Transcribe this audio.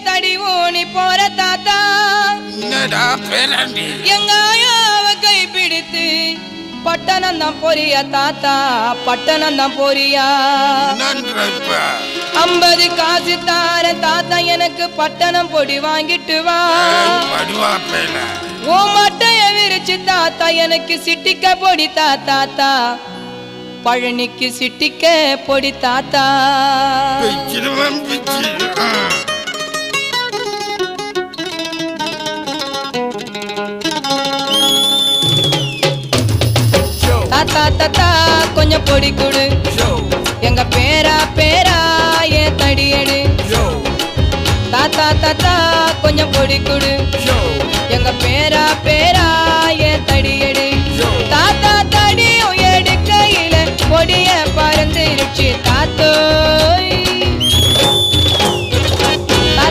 தடி ஊனி போற தாத்தா எங்க ஆயாவ கை பிடித்து பட்டணம் தான் போறியா தாத்தா பட்டணம் தான் போறியா 50 காசு தார தாத்தா எனக்கு பட்டணம் பொடி வாங்கிட்டு வா ஓ மட்டைய விரிச்சு தாத்தா எனக்கு சிட்டிக்க பொடி தாத்தா பழனிக்கு சிட்டிக்க பொடி தாத்தா தாத்தா தாத்தா கொஞ்சம் பொடி கொடு எங்க பேரா ஏ தடியடு தாத்தா தாத்தா கொஞ்சம் பொடி கொடு எங்க பேரா ஏ தடியடு தாத்தா தடியும் எடுக்கையில பொடிய பறந்துருச்சு தாத்தோய்